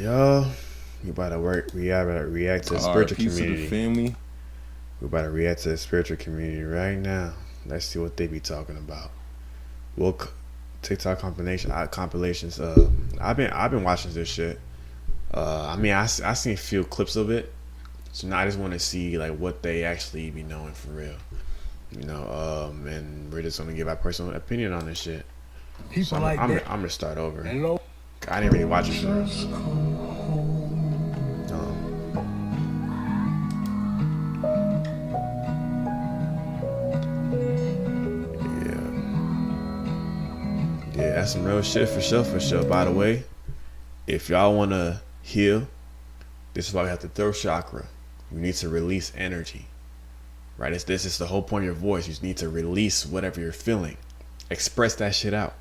Yo, we about to work. We gotta react to the spiritual Peace to the community. family. We about to react to the spiritual community right now. Let's see what they be talking about. Well, TikTok compilations. I've been watching this shit. I seen a few clips of it. So now I just want to see like what they actually be knowing for real. And we're just gonna give our personal opinion on this shit. People So like I'm that. gonna start over. Hello. I didn't really watch it. Um, yeah, that's some real shit for sure. By the way, if y'all wanna heal, this is why we have the throat chakra. You need to release energy, right? This is the whole point of your voice. You just need to release whatever you're feeling, express that shit out.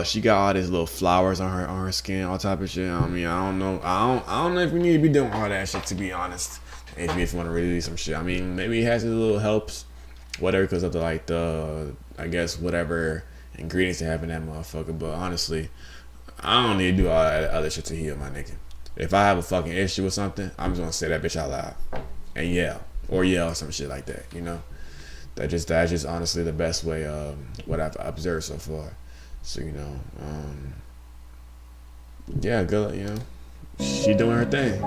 She got all these little flowers on her skin, all type of shit. I mean, I don't know if we need to be doing all that shit, to be honest. If you want to release some shit, I mean, maybe it has a little helps, whatever, because of the I guess whatever ingredients they have in that motherfucker. But honestly, I don't need to do all that other shit to heal, my nigga. If I have a fucking issue with something, I'm just gonna say that bitch out loud and yell or some shit like that. That's just honestly the best way. What I've observed so far. So yeah, good. She doing her thing.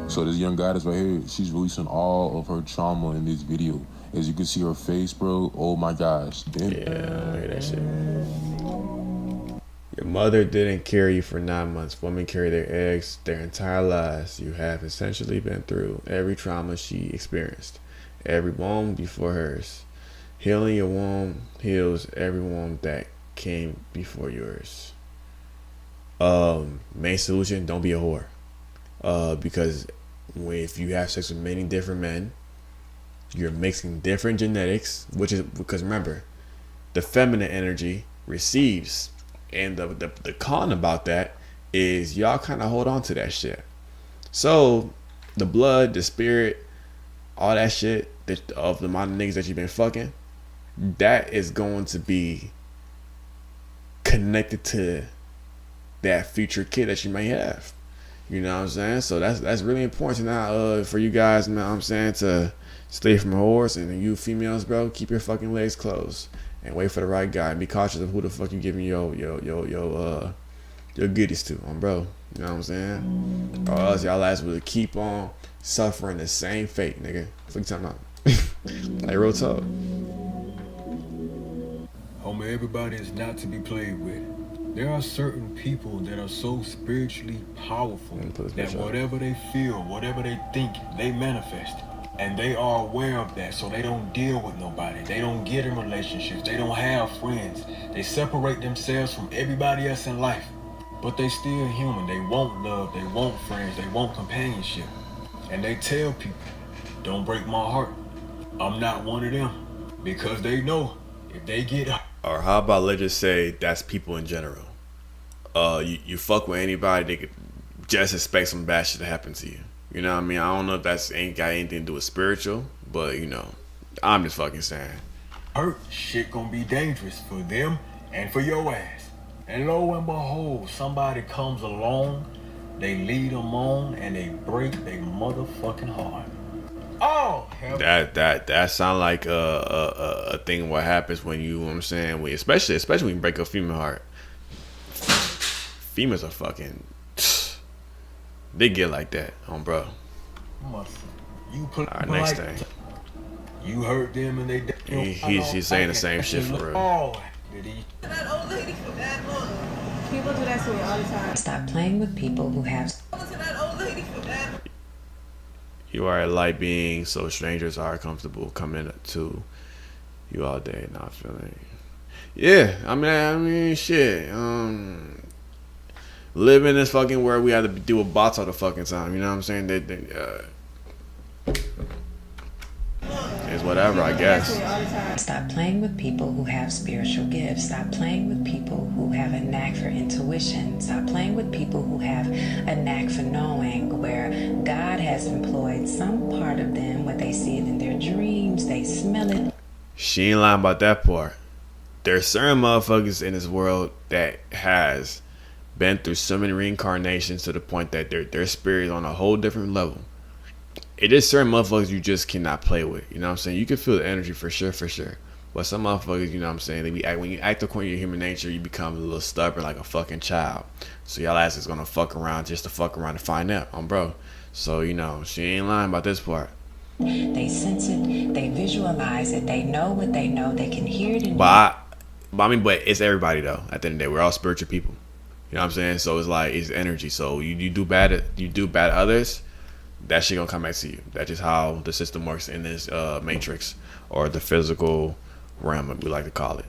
So this young goddess right here, she's releasing all of her trauma in this video. As you can see her face, bro. Oh my gosh. Damn. Yeah, look at that shit. Your mother didn't carry you for 9 months. Women carry their eggs their entire lives. You have essentially been through every trauma she experienced. Every womb before hers. Healing your womb heals every womb that came before yours. Main solution, don't be a whore. Because if you have sex with many different men, you're mixing different genetics, which is because remember, the feminine energy receives. And the con about that is y'all kind of hold on to that shit. So the blood, the spirit, all that shit of the amount of niggas that you've been fucking, that is going to be connected to that future kid that you may have. You know what I'm saying? So that's really important now for you guys, you know what I'm saying, to stay from whores, and you females, bro, keep your fucking legs closed. And wait for the right guy. And be cautious of who the fuck you giving your goodies to, bro. You know what I'm saying? Or else y'all ass will keep on suffering the same fate, nigga. What you talking about? Like real talk. Homie, everybody is not to be played with. There are certain people that are so spiritually powerful that whatever they feel, whatever they think, they manifest. And they are aware of that, so they don't deal with nobody. They don't get in relationships. They don't have friends. They separate themselves from everybody else in life. But they still human. They want love. They want friends. They want companionship. And they tell people, don't break my heart. I'm not one of them. Because they know if they get... Or how about let's just say that's people in general. You fuck with anybody, they could just expect some bad shit to happen to you. You know what I mean? I don't know if that's ain't got anything to do with spiritual, but I'm just fucking saying. Hurt shit gonna be dangerous for them and for your ass. And lo and behold, somebody comes along, they lead them on, and they break their motherfucking heart. Oh, hell. That sound like a thing. What happens when you know what I'm saying? Especially when you break a female heart. Females are fucking. They get like that, bro. You put all right, next thing. You hurt them and they. He's saying the same shit for real. Oh, did he? That old lady for that long. People do that to me all the time. Stop playing with people who have. To that old lady for that. You are a light being, so strangers are comfortable coming to you all day, not feeling. Yeah, I mean, shit. Live in this fucking world, we have to deal with bots all the fucking time. You know what I'm saying? Is whatever, I People do that guess. to me all the time. Stop playing with people who have spiritual gifts. Stop playing with people who have a knack for intuition. Stop playing with people who have a knack for knowing, where God has employed some part of them, where they see it in their dreams, they smell it. She ain't lying about that part. There's certain motherfuckers in this world that has been through so many reincarnations to the point that their spirit is on a whole different level. It is certain motherfuckers you just cannot play with. You know what I'm saying? You can feel the energy for sure. But some motherfuckers, you know what I'm saying, when you act according to your human nature, you become a little stubborn like a fucking child. So y'all ass is gonna fuck around just to fuck around to find out, bro. So, you know, she ain't lying about this part. They sense it, they visualize it, they know what they know, they can hear it in But it's everybody though. At the end of the day, we're all spiritual people. You know what I'm saying? So it's like, it's energy. So you do bad to others, that shit gonna come back to you. That's just how the system works in this matrix, or the physical realm, we like to call it.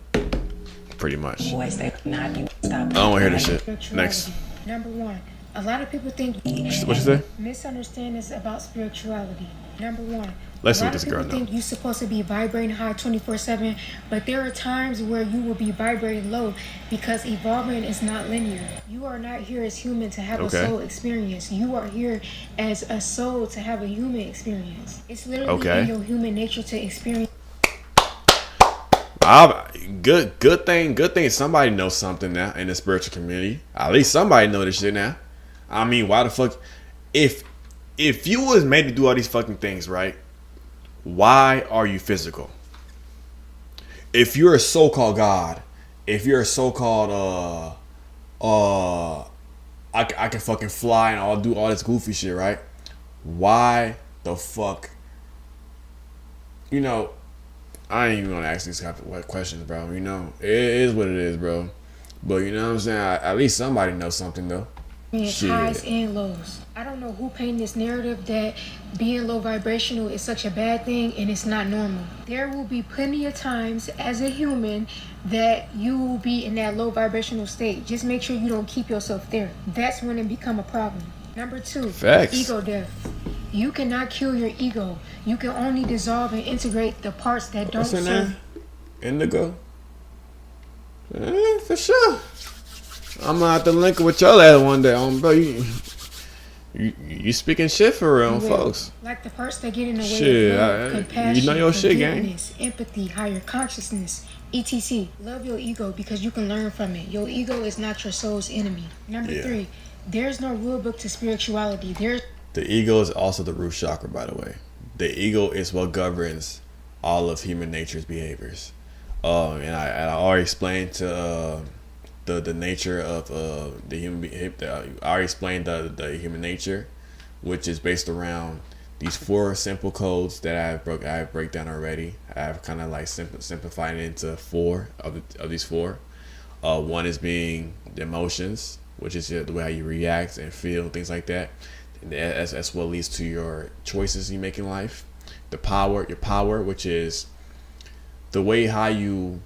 Pretty much. voice. They not be stop. I don't want to hear this shit. Spirituality. Next. Number one, a lot of people think What you say? misunderstandings about spirituality. Number one, Let's a see lot what this of girl people think know. you're supposed to be vibrating high 24/7, but there are times where you will be vibrating low because evolving is not linear. You are not here as human to have Okay. a soul experience. You are here as a soul to have a human experience. It's literally in your human nature to experience. Good thing somebody knows something now in the spiritual community. At least somebody know this shit now. I mean, why the fuck, if you was made to do all these fucking things, right? Why are you physical? If you're a so-called God, if you're a so-called I can fucking fly and I'll do all this goofy shit, right? Why the fuck? You know, I ain't even gonna ask these type of questions, bro. You know, it is what it is, bro. But you know what I'm saying? At least somebody knows something, though. Shit. Highs and lows. I don't know who painted this narrative that being low vibrational is such a bad thing and it's not normal. There will be plenty of times as a human that you will be in that low vibrational state. Just make sure you don't keep yourself there. That's when it become a problem. Number two, Facts. ego death. You cannot kill your ego. You can only dissolve and integrate the parts that don't What's her serve. name? Indigo? For sure. I'm gonna have to link it with y'all ass one day, bro. You speaking shit for real, folks. Like the parts that get in the way Shit, of love, compassion, you know your shit, gang. forgiveness, empathy, higher consciousness, etc. Love your ego because you can learn from it. Your ego is not your soul's enemy. Number three, there's no rule book to spirituality. The ego is also the root chakra, by the way. The ego is what governs all of human nature's behaviors. And I already explained to the nature of the human behavior. I already explained the human nature, which is based around these 4 simple codes that I break down already. I've kind of like simplified it into 4 of these 4. One is being the emotions, which is the way how you react and feel, things like that. And that's what leads to your choices you make in life. Your power, which is the way how you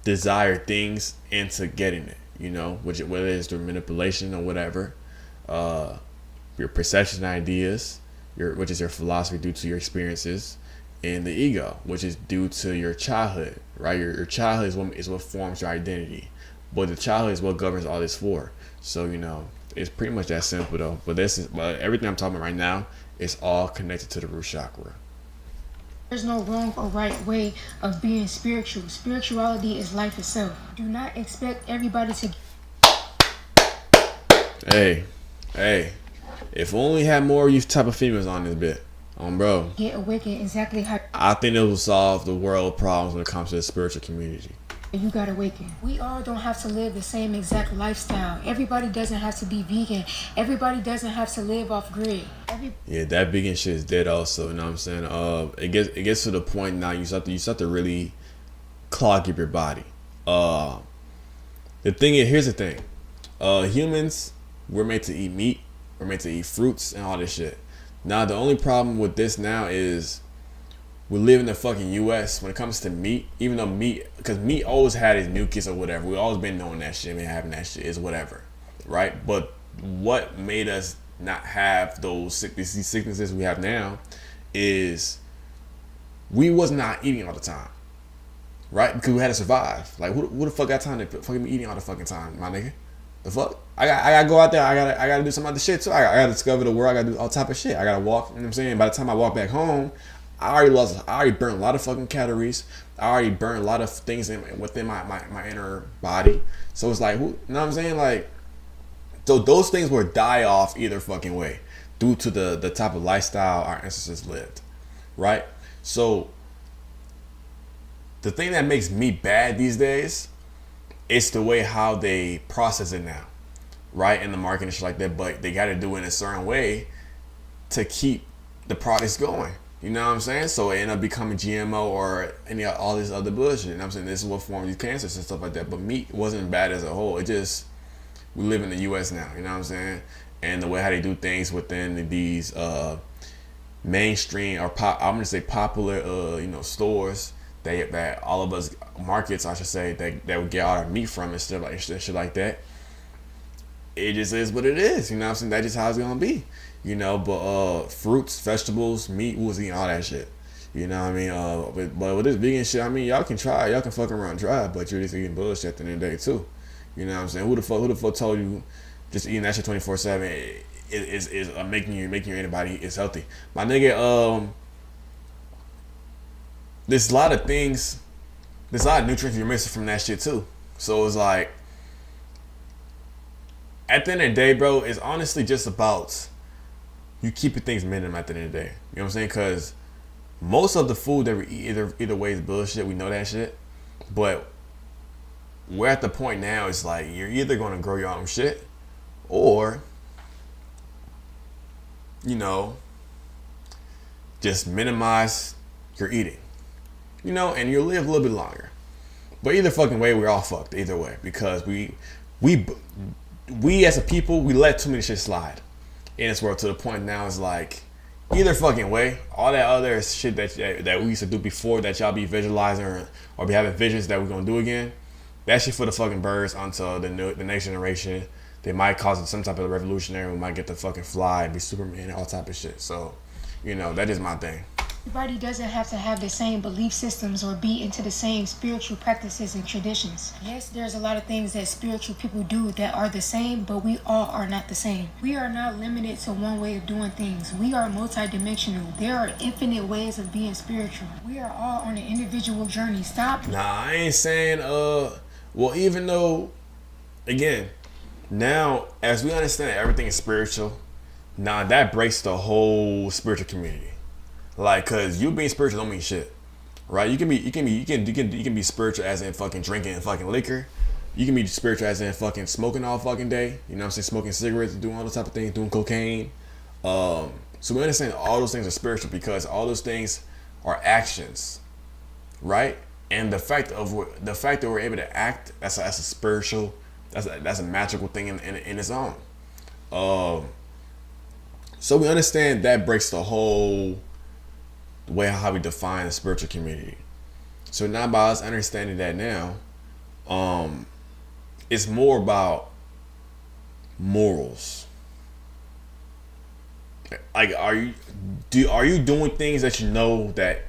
desire things into getting it, you know, whether it's through manipulation or whatever. Your perception ideas, which is your philosophy due to your experiences, and the ego, which is due to your childhood, right? Your childhood is what forms your identity, but the childhood is what governs all this 4. So, you know, it's pretty much that simple though. But everything I'm talking about right now is all connected to the root chakra. There's no wrong or right way of being spiritual. Spirituality is life itself. Do not expect everybody to. Hey, if we only had more of you type of females on this bit, bro, Get awakened exactly how I think it will solve the world problems when it comes to the spiritual community. you got awakened. We all don't have to live the same exact lifestyle. Everybody doesn't have to be vegan. Everybody doesn't have to live off grid. Yeah, that vegan shit is dead also, you know what I'm saying? It gets to the point now you start to really clog up your body. The thing is, here's the thing. Humans, we're made to eat meat, we're made to eat fruits and all this shit. Now the only problem with this now is we live in the fucking US when it comes to meat, even though because meat always had its mucus or whatever. We always been knowing that shit, having that shit is whatever, right? But what made us not have these sicknesses we have now is we was not eating all the time, right? Because we had to survive. Like, who the fuck got time to fucking be eating all the fucking time, my nigga? The fuck? I gotta go out there. I gotta do some other shit too. I gotta discover the world. I gotta do all type of shit. I gotta walk. You know what I'm saying? By the time I walk back home, I already burned a lot of fucking calories. I already burned a lot of things within my inner body. So it's like, you know what I'm saying? Like, so those things will die off either fucking way due to the type of lifestyle our ancestors lived, right? So the thing that makes me bad these days is the way how they process it now, right? In the market and shit like that. But they got to do it in a certain way to keep the products going. You know what I'm saying? So it ended up becoming GMO or all this other bullshit. You know what I'm saying? This is what formed these cancers and stuff like that. But meat wasn't bad as a whole. It just, we live in the U.S. now. You know what I'm saying? And the way how they do things within these mainstream or I'm gonna say popular stores that all of us markets, I should say, that we get all our meat from and stuff like shit like that. It just is what it is. You know what I'm saying? That's just how it's gonna be. You know, but fruits, vegetables, meat, we was eating all that shit. You know what I mean? But with this vegan shit, I mean, y'all can try, y'all can fucking run dry, but you're just eating bullshit at the end of the day too. You know what I'm saying? Who the fuck told you just eating that shit 24/7 is making your anybody is healthy? My nigga, there's a lot of things, there's a lot of nutrients you're missing from that shit too. So it's like, at the end of the day, bro, it's honestly just about you keeping things minimum at the end of the day. You know what I'm saying? Because most of the food that we eat either way is bullshit. We know that shit. But we're at the point now, it's like you're either going to grow your own shit or, you know, just minimize your eating. You know, and you'll live a little bit longer. But either fucking way, we're all fucked either way. Because we as a people, we let too many shit slide in this world to the point now is like, either fucking way, all that other shit that we used to do before that y'all be visualizing or be having visions that we're gonna do again, that shit for the fucking birds until the next generation. They might cause some type of revolutionary. We might get to fucking fly and be Superman and all type of shit. So, you know, that is my thing. Everybody doesn't have to have the same belief systems or be into the same spiritual practices and traditions. Yes, there's a lot of things that spiritual people do that are the same, but we all are not the same. We are not limited to one way of doing things. We are multidimensional. There are infinite ways of being spiritual. We are all on an individual journey. Stop. Nah, I ain't saying, well, even though, again, now, as we understand that everything is spiritual, nah, that breaks the whole spiritual community. Like, cause you being spiritual don't mean shit, right? You can be spiritual as in fucking drinking and fucking liquor. You can be spiritual as in fucking smoking all fucking day. You know what I'm saying? Smoking cigarettes, doing all those type of things, doing cocaine. So we understand all those things are spiritual because all those things are actions, right? And the fact that we're able to act, that's a spiritual, that's a magical thing in its own. So we understand that breaks the whole way how we define the spiritual community. So now by us understanding that now, it's more about morals. Like, are you doing things that you know that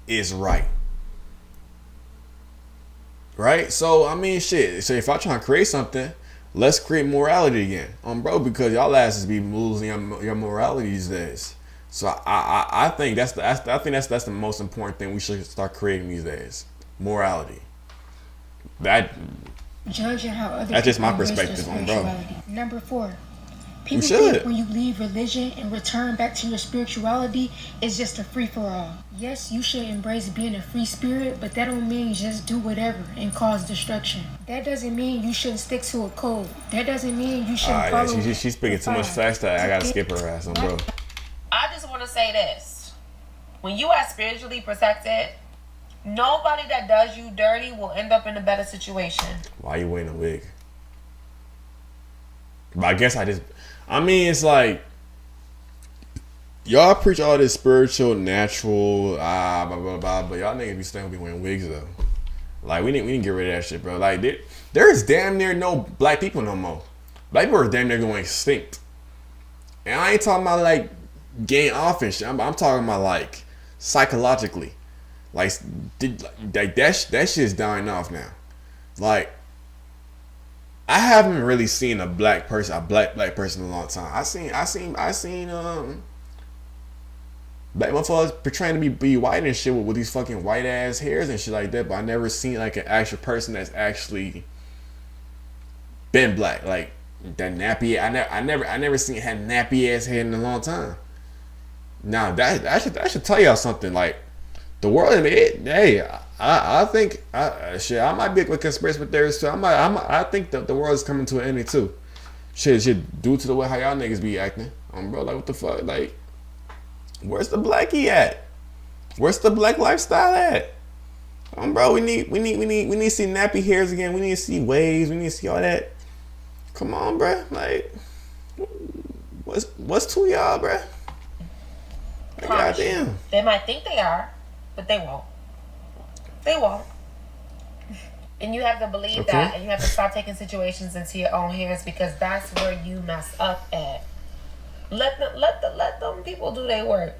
is right? Right? So I mean, shit. So if I try to create something, let's create morality again, bro. Because y'all asses be losing your morality these days. So I think that's the most important thing we should start creating these days. Morality. Judging how other that's just my people embrace perspective their on bro. spirituality. Number 4. People think when you leave religion and return back to your spirituality, it's just a free-for-all. Yes, you should embrace being a free spirit, but that don't mean just do whatever and cause destruction. That doesn't mean you shouldn't stick to a code. That doesn't mean you shouldn't follow. Yeah, she's speaking too much fast. I gotta skip her ass on bro. I just want to say this. When you are spiritually protected, nobody that does you dirty will end up in a better situation. Why you wearing a wig? But I guess it's like, y'all preach all this spiritual, natural, blah, blah, blah, but y'all niggas be still be wearing wigs though. Like, we need to get rid of that shit, bro. Like, there is damn near no black people no more. Black people are damn near going extinct. And I ain't talking about like getting off and shit. I'm talking about like psychologically. Like that shit's dying off now. Like, I haven't really seen a black person in a long time. I seen black motherfuckers pretending to be white and shit with these fucking white ass hairs and shit like that, but I never seen like an actual person that's actually been black. Like that nappy. I never seen had nappy ass hair in a long time. Now that should tell y'all something. Like, the world, hey, I think I might be a conspiracy theorist too. I think that the world is coming to an ending too. Shit, due to the way how y'all niggas be acting, bro. Like, what the fuck? Like, where's the blackie at? Where's the black lifestyle at? Bro, we need to see nappy hairs again. We need to see waves. We need to see all that. Come on, bro. Like, what's to y'all, bro? Like, goddamn. They might think they are, but they won't. They won't. And you have to believe that, and you have to stop taking situations into your own hands, because that's where you mess up at. Let them people do their work.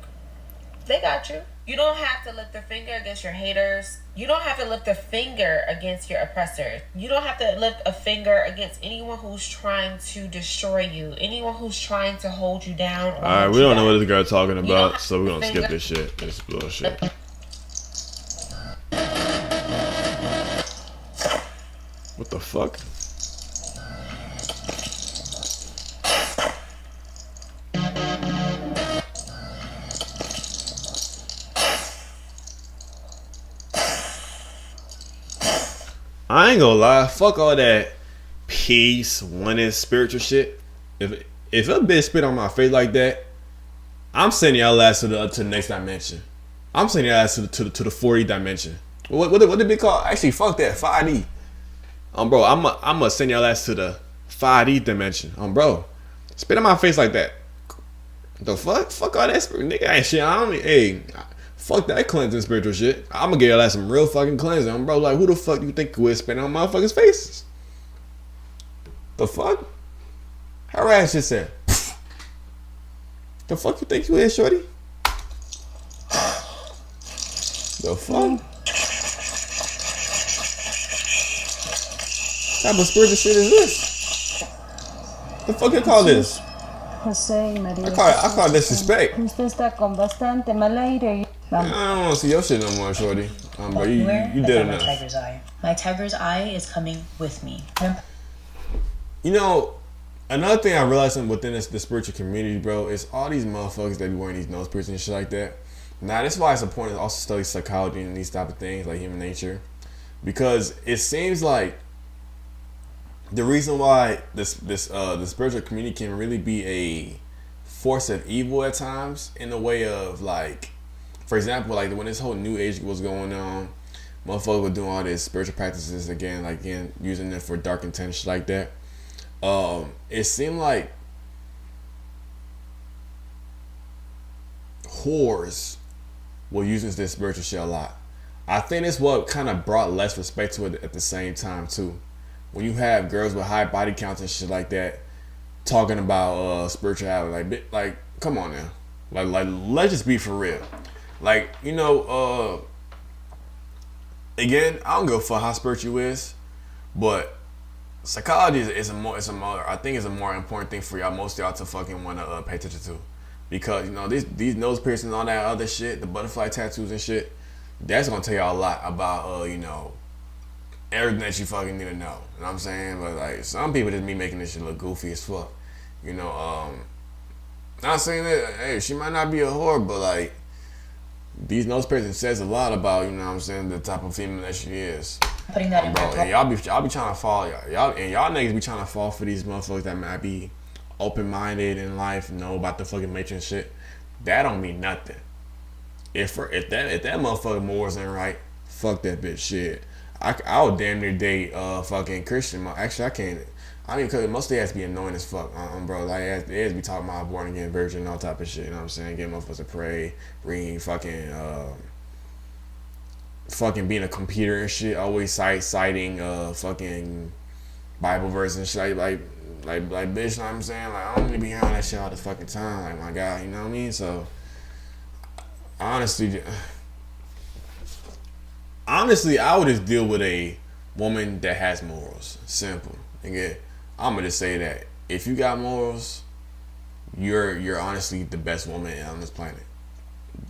They got you. You don't have to lift a finger against your haters. You don't have to lift a finger against your oppressors. You don't have to lift a finger against anyone who's trying to destroy you. Anyone who's trying to hold you down. Alright, we don't know what this girl talking about, so we're gonna skip this shit. This bullshit. What the fuck? I ain't gonna lie, fuck all that peace, oneness, spiritual shit. If a bitch spit on my face like that, I'm sending y'all ass to the next dimension. I'm sending y'all ass to the 4D dimension. What did it call? Actually, fuck that, 5D. Bro, I'm gonna send y'all ass to the 5D dimension. Bro, spit on my face like that. The fuck? Fuck all that spirit, nigga. Ain't shit. Hey, fuck that cleansing spiritual shit. I'm gonna give y'all some real fucking cleansing. Bro, like, who the fuck you think would spit on motherfuckers' faces? The fuck? Her ass just said, pfft. The fuck you think you is, shorty? The fuck? What type of spiritual shit is this? The fuck you call this? José y María. I call it disrespect. Usted está con bastante mal aire. I don't want to see your shit no more, shorty. But you did enough. Tiger's eye. My tiger's eye is coming with me. You know, another thing I realized within the spiritual community, bro, is all these motherfuckers that be wearing these nose piercings and shit like that. Now, that's why it's important to also study psychology and these type of things, like human nature. Because it seems like the reason why the spiritual community can really be a force of evil at times, in the way of, like, for example, like when this whole new age was going on, motherfuckers were doing all these spiritual practices again, using it for dark intent, shit like that. It seemed like whores were using this spiritual shit a lot. I think it's what kind of brought less respect to it at the same time too. When you have girls with high body counts and shit like that talking about spirituality, like come on now, like let's just be for real. Like, you know, again, I don't give a fuck how spiritual you is, but psychology is a more important thing for y'all, most of y'all to fucking want to pay attention to, because you know these nose piercings and all that other shit, the butterfly tattoos and shit, that's gonna tell y'all a lot about you know, everything that you fucking need to know. You know what I'm saying? But like, some people just be making this shit look goofy as fuck. You know, not saying that hey, she might not be a whore, but like, these nose piercings says a lot about, you know what I'm saying, the type of female that she is. Putting that in bro, and y'all be trying to fall, y'all niggas be trying to fall for these motherfuckers that might be open-minded in life, know about the fucking matrix shit. That don't mean nothing. If that motherfucker morals ain't right, fuck that bitch shit. I would damn near date fucking Christian. Actually, I can't. I mean, cause most of it has to be annoying as fuck, bro. Like, it has to be talking about born again virgin and all type of shit. You know what I'm saying? Getting motherfuckers to pray, reading fucking being a computer and shit. Always citing fucking Bible verses and shit. Like bitch. You know what I'm saying? Like, I don't need to be hearing that shit all the fucking time. Like, my God, you know what I mean? So honestly, I would just deal with a woman that has morals. Simple. Again, I'm gonna just say that if you got morals, you're honestly the best woman on this planet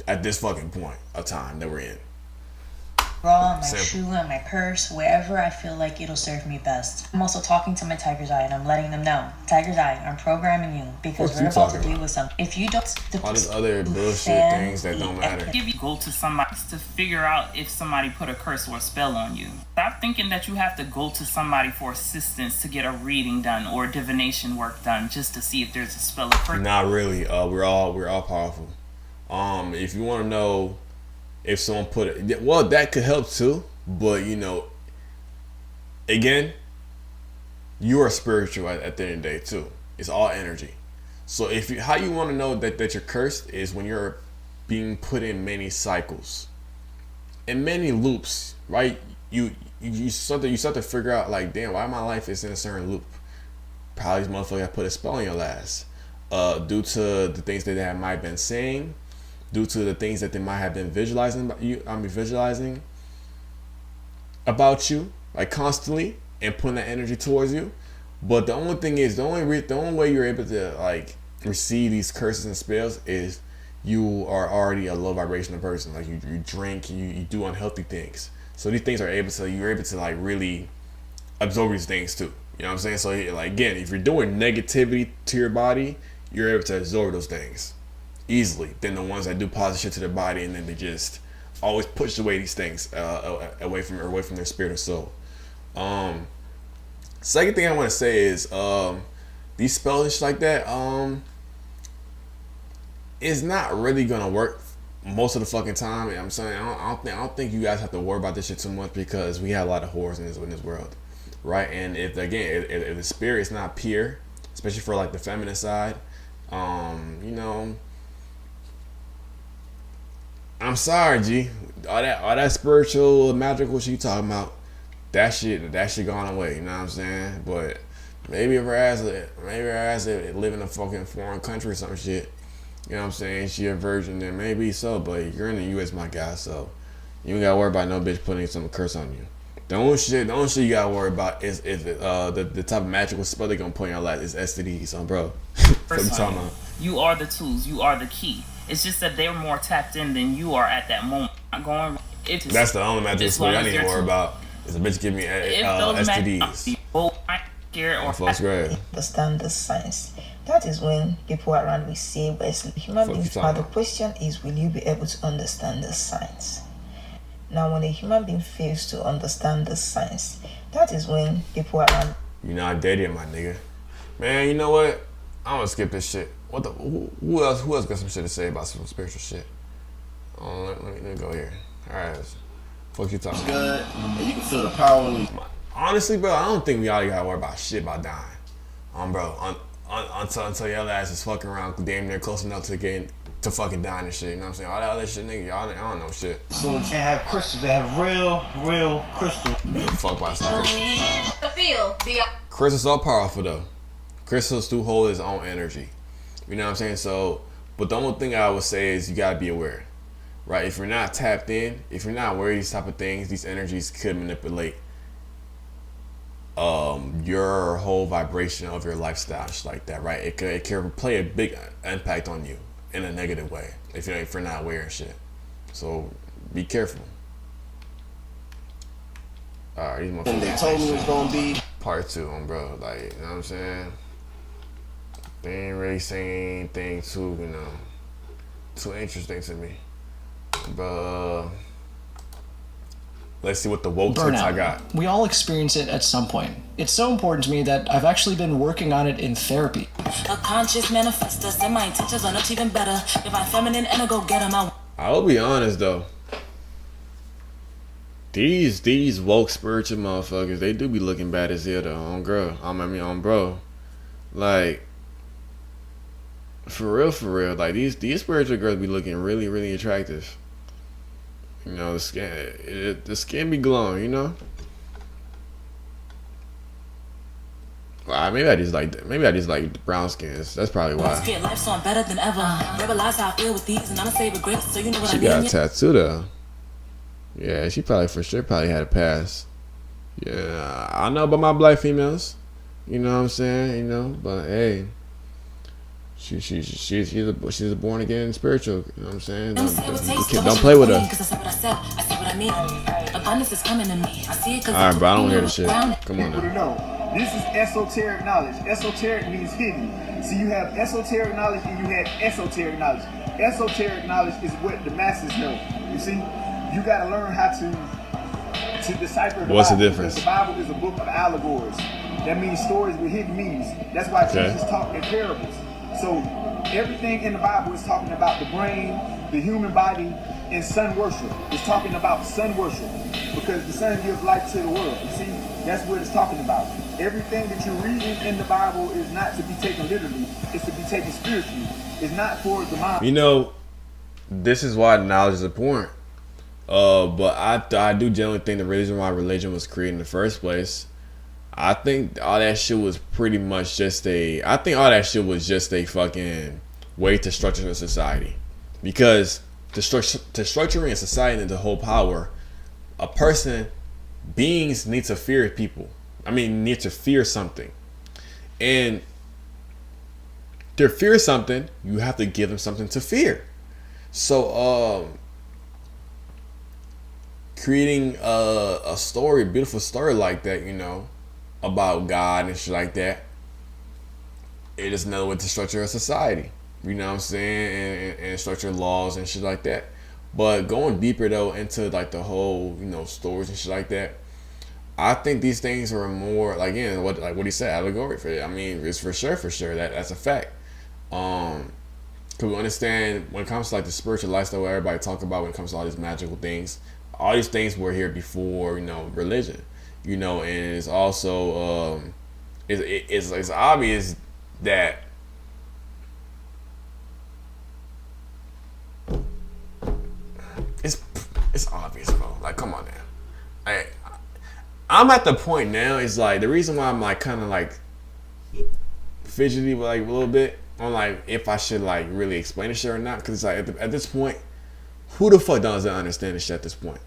at this fucking point of time that we're in. Bra, my shoe, and my purse, wherever I feel like it'll serve me best. I'm also talking to my Tiger's Eye and I'm letting them know, Tiger's Eye, I'm programming you because we're about to deal with something. If you don't, all these other bullshit things that don't matter. If you go to somebody to figure out if somebody put a curse or a spell on you, stop thinking that you have to go to somebody for assistance to get a reading done or divination work done just to see if there's a spell or curse. Not really. We're all powerful. If you want to know if someone put it, well, that could help too. But you know, again, you are spiritual at the end of the day too. It's all energy. So how you want to know that you're cursed is when you're being put in many cycles, in many loops, right? You start to figure out like, damn, why my life is in a certain loop? Probably this motherfucker put a spell on your ass, due to the things that they might have been saying, due to the things that they might have been visualizing about you, like constantly, and putting that energy towards you. But the only thing is, the only way you're able to like receive these curses and spells is you are already a low vibrational person. Like you drink, you do unhealthy things. So these things you're able to like really absorb these things too. You know what I'm saying? So like again, if you're doing negativity to your body, you're able to absorb those things easily than the ones that do positive shit to their body and then they just always push away these things away from their spirit or soul. Second thing I want to say is these spells and shit like that, it's not really gonna work most of the fucking time. I'm saying I don't think you guys have to worry about this shit too much because we have a lot of whores in this world, right? And if the spirit is not pure, especially for like the feminine side, you know, I'm sorry, G. All that spiritual, magical shit you talking about, that shit gone away. You know what I'm saying? But maybe if her ass live in a fucking foreign country or some shit, you know what I'm saying? She a virgin, then maybe so. But you're in the U.S., my guy, so you ain't gotta worry about no bitch putting some curse on you. The only shit you gotta worry about is if the type of magical spell they gonna put in your life is STDs, on bro. You are the tools. You are the key. It's just that they're more tapped in than you are at that moment. That's the only magical spell I need to worry about. Is a bitch give me STDs. Understand the science. That is when people around will say, "But human beings." Now the question is, will you be able to understand the science? Now, when a human being fails to understand the science, that is when people around. You're not dead yet, my nigga. Man, you know what? I'm gonna skip this shit. Who else got some shit to say about some spiritual shit? Let me go here. Alright. Fuck you talking about. Good. And you can feel the power. Honestly, bro, I don't think we all gotta worry about shit about dying. Bro. Until your ass is fucking around damn near close enough to fucking dying and shit. You know what I'm saying? All that other shit, nigga, y'all don't know shit. So they have crystals. They have real crystals. Fuck about some crystals are powerful though. Crystals do hold its own energy. You know what I'm saying? So, but the only thing I would say is you gotta be aware, right? If you're not tapped in, if you're not aware of these type of things, these energies could manipulate your whole vibration of your lifestyle, shit like that, right? It can play a big impact on you in a negative way if you're not aware of shit. So be careful. Alright, these motherfuckers. They told me it was gonna be part 2 on bro. Like, you know what I'm saying? They ain't really saying anything too interesting to me. But let's see what the woke tips I got. We all experience it at some point. It's so important to me that I've actually been working on it in therapy. A conscious manifest us and my intentions are not even better. If I'm feminine and I go get them, I'll be honest though. These woke spiritual motherfuckers, they do be looking bad as hell though. On bro. Like, for real. Like these spiritual girls be looking really, really attractive. You know, the skin be glowing, you know? Well, maybe I just like brown skins. That's probably why. Life so I'm better than ever. Realize how I feel with these, and I'ma say with grace, so you know what She I mean. got a tattoo though. Yeah, she probably for sure had a pass. Yeah, I know about my black females. You know what I'm saying? You know, but hey, she's a born again spiritual. You know what I'm saying? Don't play with her. Abundance is coming to me. I see it. All right, bro. I don't hear the shit. Come on now. This is esoteric knowledge. Esoteric means hidden. So you have esoteric knowledge and you have esoteric knowledge. Esoteric knowledge is what the masses know. You see, you got to learn how to decipher the What's Bible, the difference? because the Bible is a book of allegories. That means stories with hidden meanings. That's why Jesus talked in parables. So everything in the Bible is talking about the brain, the human body, and sun worship. It's talking about sun worship because the sun gives life to the world. You see, that's what it's talking about. Everything that you're reading in the Bible is not to be taken literally. It's to be taken spiritually. It's not for the mind. You know, this is why knowledge is important. But I do generally think the reason why religion was created in the first place, I think all that shit was pretty much just a fucking way to structure a society. Because to structuring a society into whole power, beings need to fear people. Need to fear something. And to fear something, you have to give them something to fear. So, creating a story, a beautiful story like that, you know, about God and shit like that, it is another way to structure a society. You know what I'm saying? And structure laws and shit like that. But going deeper though into like the whole, you know, stories and shit like that, I think these things are more like, again, what he said, allegory for it. It's for sure that's a fact. Cause we understand when it comes to like the spiritual lifestyle, what everybody talk about when it comes to all these magical things, all these things were here before, you know, religion, you know, and it's also it's obvious that it's obvious, bro. Like, come on now. I'm at the point now. It's like the reason why I'm like kind of like fidgety, like a little bit on like if I should like really explain this shit or not. Because it's like at this point, who the fuck doesn't understand this shit at this point?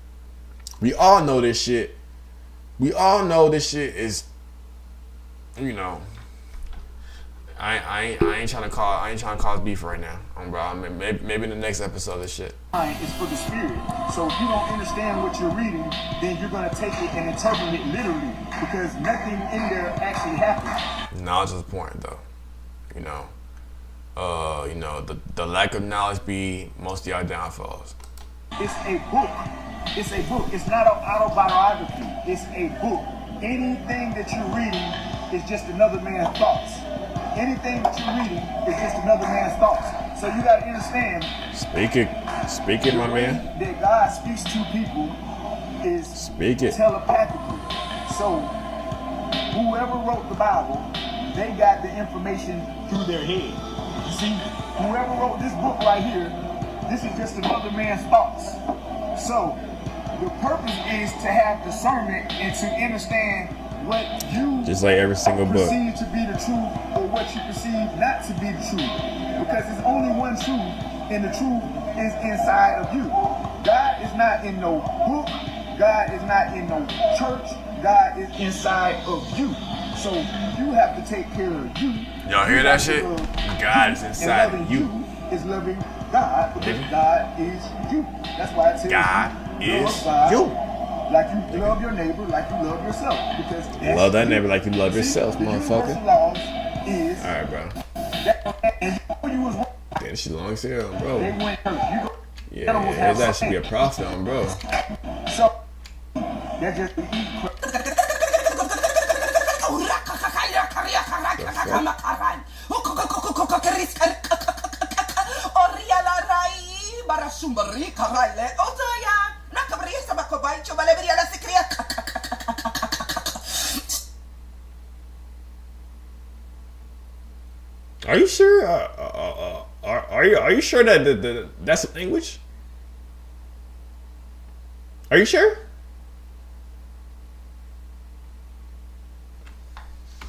We all know this shit. We all know this shit is, you know. I ain't trying to cause beef right now, bro. Maybe in the next episode of this shit. It's for the spirit. So if you don't understand what you're reading, then you're gonna take it and interpret it literally because nothing in there actually happened. Knowledge is important, though. You know, the lack of knowledge be most of y'all downfalls. It's a book. It's a book. It's not an autobiography. It's a book. Anything that you're reading is just another man's thoughts. Anything that you're reading is just another man's thoughts. So you gotta understand. Speak it, my man. That God speaks to people is telepathically. So whoever wrote the Bible, they got the information through their head. You see, whoever wrote this book right here, this is just another man's thoughts. So the purpose is to have discernment and to understand what you just like every single book perceive to be the truth or what you perceive not to be the truth. Because there's only one truth, and the truth is inside of you. God is not in no book. God is not in no church. God is inside of you. So you have to take care of you. Y'all hear that shit? God is inside of you. Is loving God because God is you. That's why it says God is God you. Like you love your neighbor, like you love yourself. Because love that neighbor like you love yourself, motherfucker. Alright, bro. Damn, she long as hell, bro. Yeah, his ass should be a prophet on, bro. So, that just Are you sure? Are you sure that that's a language? Are you sure?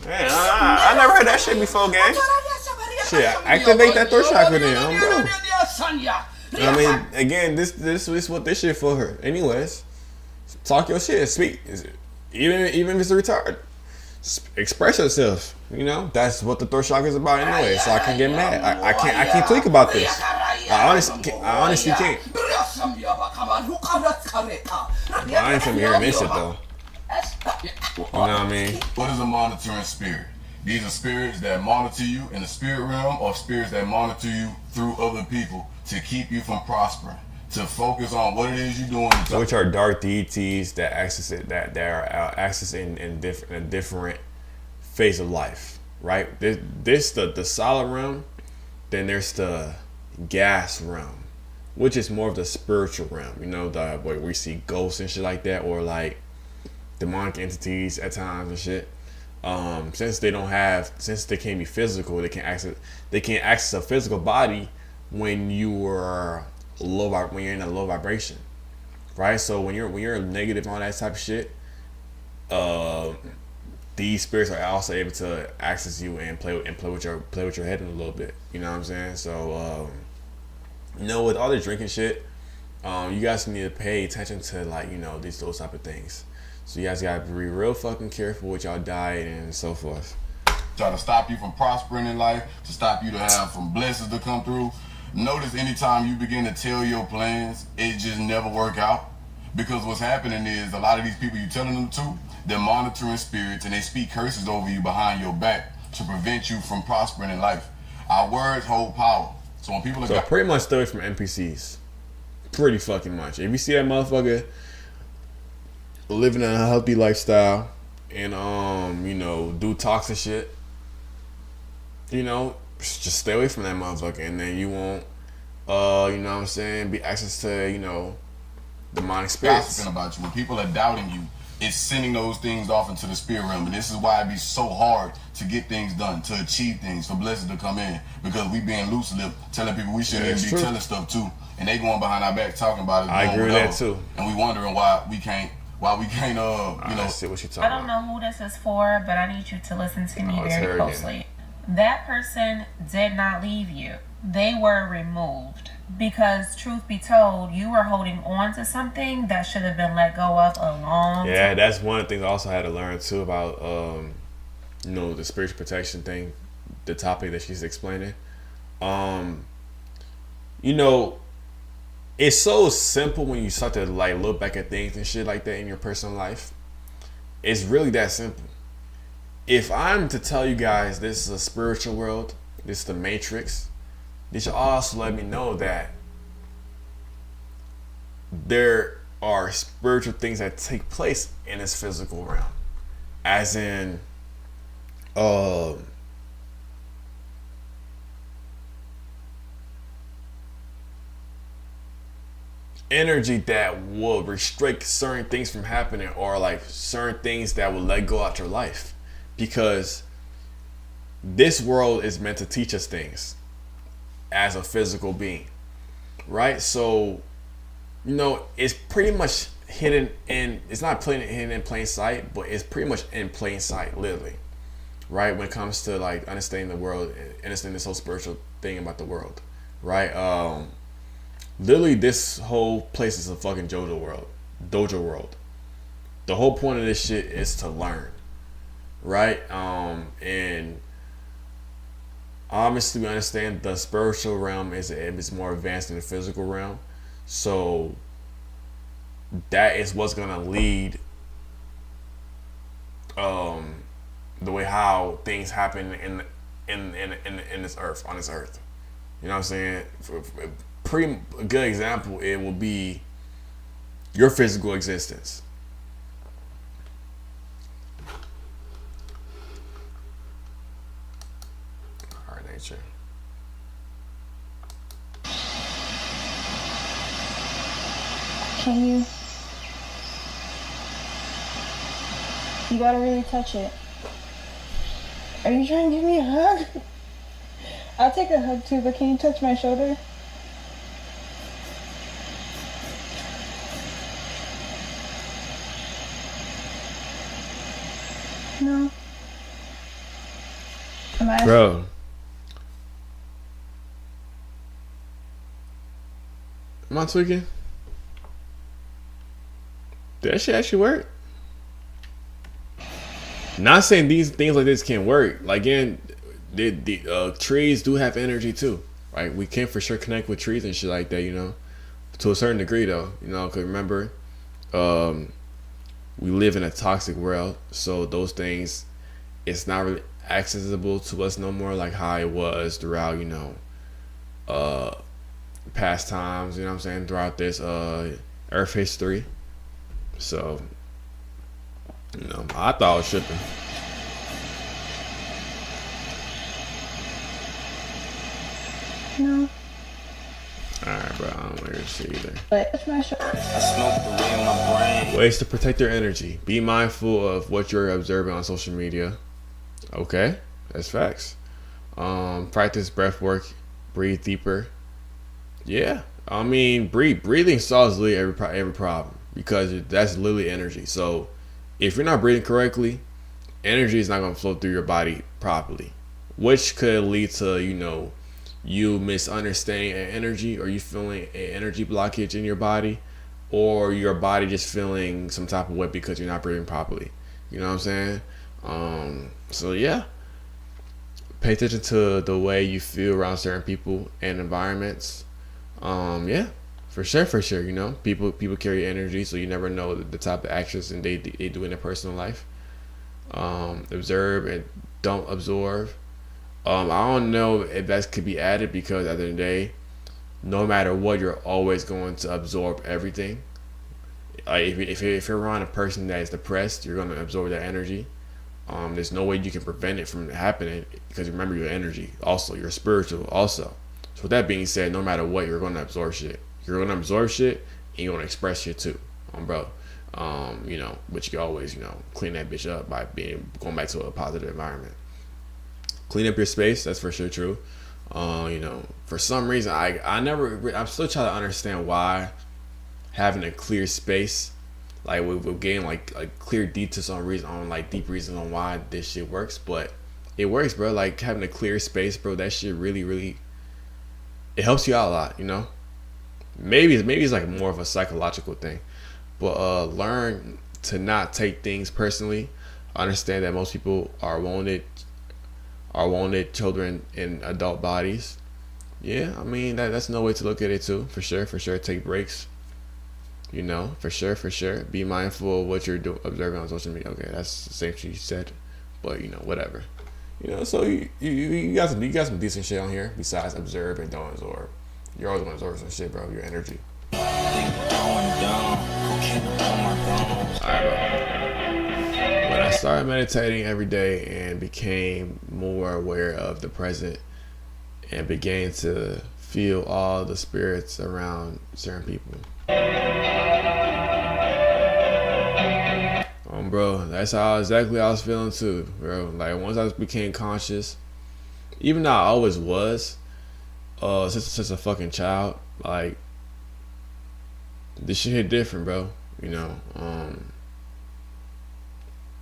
Man, that shit before, gang. Shit, activate that third chakra then, bro. I mean, again, this is what this shit for her. Anyways, talk your shit, speak. Even if it's a retard, express yourself. You know, that's what the third chakra is about anyway. So I can't get mad. I can't tweak about this. I honestly can't. I ain't from hearing this shit though. You know what I mean? What is a monitoring spirit? These are spirits that monitor you in the spirit realm, or spirits that monitor you through other people to keep you from prospering, to focus on what it is you're doing. Which are dark deities that access it, that are accessing in a different phase of life, right? This the solid realm. Then there's the gas realm, which is more of the spiritual realm. You know, the where we see ghosts and shit like that, or like demonic entities at times and shit. Since they can't be physical, they can't access a physical body when you're in a low vibration, right? So when you're negative on that type of shit, these spirits are also able to access you and play with your head in a little bit. You know what I'm saying? So you know, with all the drinking shit, you guys need to pay attention to, like, you know, those type of things. So you guys gotta be real fucking careful with y'all diet and so forth. Try to stop you from prospering in life, to stop you to have some blessings to come through. Notice anytime you begin to tell your plans, it just never work out. Because what's happening is a lot of these people you're telling them to, they're monitoring spirits and they speak curses over you behind your back to prevent you from prospering in life. Our words hold power. So when people are pretty much stay away from NPCs. Pretty fucking much. If you see that motherfucker living a healthy lifestyle and you know, do toxic shit, you know, just stay away from that motherfucker, and then you won't you know what I'm saying, be access to, you know, demonic spirits. Gossiping about you. When people are doubting you, it's sending those things off into the spirit realm. And this is why it be so hard to get things done, to achieve things, for blessings to come in, because we being loose-lipped, telling people we shouldn't even be telling stuff too, and they going behind our back talking about it. I agree with that too. And we wondering why we can't you know, see what you talking about. I don't know who this is for, but I need you to listen to me very closely. That person did not leave you. They were removed. Because truth be told, you were holding on to something that should have been let go of a long time. Yeah, that's one of the things I also had to learn too about you know, the spiritual protection thing, the topic that she's explaining. You know, it's so simple when you start to like look back at things and shit like that in your personal life. It's really that simple. If I'm to tell you guys this is a spiritual world, this is the Matrix, you should also let me know that there are spiritual things that take place in this physical realm. As in energy that will restrict certain things from happening, or like certain things that will let go out your life, because this world is meant to teach us things as a physical being, right? So, you know, it's pretty much hidden in, it's not hidden in plain sight, but it's pretty much in plain sight, literally, right? When it comes to like understanding the world, understanding this whole spiritual thing about the world, right? Literally, this whole place is a fucking dojo world. The whole point of this shit is to learn, right? And obviously we understand the spiritual realm is more advanced than the physical realm, so that is what's gonna lead the way how things happen in this earth, on this earth. You know what I'm saying? Pretty good example, it will be your physical existence. All right, nature. Can you? You gotta really touch it. Are you trying to give me a hug? I'll take a hug too, but can you touch my shoulder? No. Am Am I tweaking? Did that shit actually work? Not saying these things like this can't work. Like, again, the trees do have energy too, right? We can for sure connect with trees and shit like that, you know, to a certain degree though, you know, because remember, we live in a toxic world, so those things, it's not really accessible to us no more like how it was throughout, you know, past times, you know what I'm saying, throughout this Earth history. So, you know, I thought I was tripping. No. Alright, bro, I don't want to hear shit either. But it's my show. I smoke the weed in my brain. Ways to protect your energy. Be mindful of what you're observing on social media. Okay, that's facts. Practice breath work. Breathe deeper. Yeah, I mean, breathing solves literally every problem, because that's literally energy. So if you're not breathing correctly, energy is not going to flow through your body properly, which could lead to, you know, you misunderstanding an energy, or you feeling an energy blockage in your body, or your body just feeling some type of way because you're not breathing properly. You know what I'm saying? So yeah, pay attention to the way you feel around certain people and environments. Yeah, for sure. You know, people carry energy, so you never know the type of actions and they do in their personal life. Observe and don't absorb. I don't know if that could be added, because at the end of the day, no matter what, you're always going to absorb everything. If you're around a person that is depressed, you're going to absorb that energy. There's no way you can prevent it from happening, because remember, your energy also, you're spiritual also. So with that being said, no matter what, you're going to absorb shit. You're going to absorb shit, and you're going to express shit too, bro. You know, but you can always, you know, clean that bitch up by going back to a positive environment. Clean up your space, that's for sure true. You know, for some reason, I'm still trying to understand why having a clear space, like we're getting like clear details on like deep reasons on why this shit works, but it works, bro. Like having a clear space, bro, that shit really, it helps you out a lot, you know. Maybe it's like more of a psychological thing, but learn to not take things personally. Understand that most people are wanted children in adult bodies. Yeah, I mean that's no way to look at it too. For sure. Take breaks. You know, for sure. Be mindful of what you're observing on social media. Okay, that's the same shit you said, but you know, whatever. You know, so you got some decent shit on here besides observe and don't absorb. You're always gonna absorb some shit, bro. Your energy. Alright, bro. When I started meditating every day and became more aware of the present and began to feel all the spirits around certain people. Bro, that's how exactly I was feeling too, bro. Like once I became conscious, even though I always was, since a fucking child, like this shit hit different, bro. You know,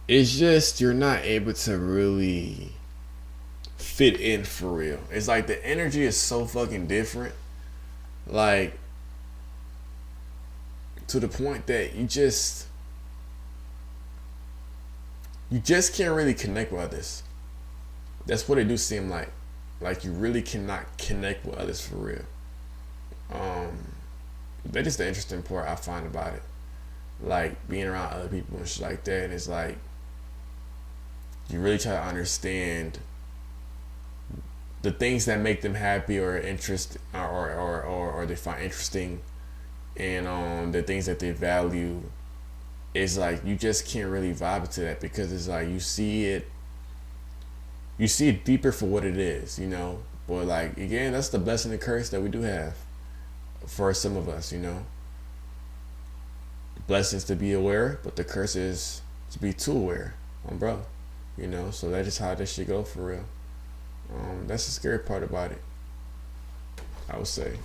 it's just you're not able to really fit in for real. It's like the energy is so fucking different, like to the point that you just can't really connect with others. That's what it do seem like. Like you really cannot connect with others for real. That's just the interesting part I find about it. Like being around other people and shit like that, and it's like you really try to understand the things that make them happy or interest or they find interesting, and the things that they value. It's like you just can't really vibe to that, because it's like you see it deeper for what it is, you know. But like again, that's the blessing and curse that we do have for some of us, you know. The blessing is to be aware, but the curse is to be too aware, bro. You know, so that's just how this shit go for real. That's the scary part about it, I would say.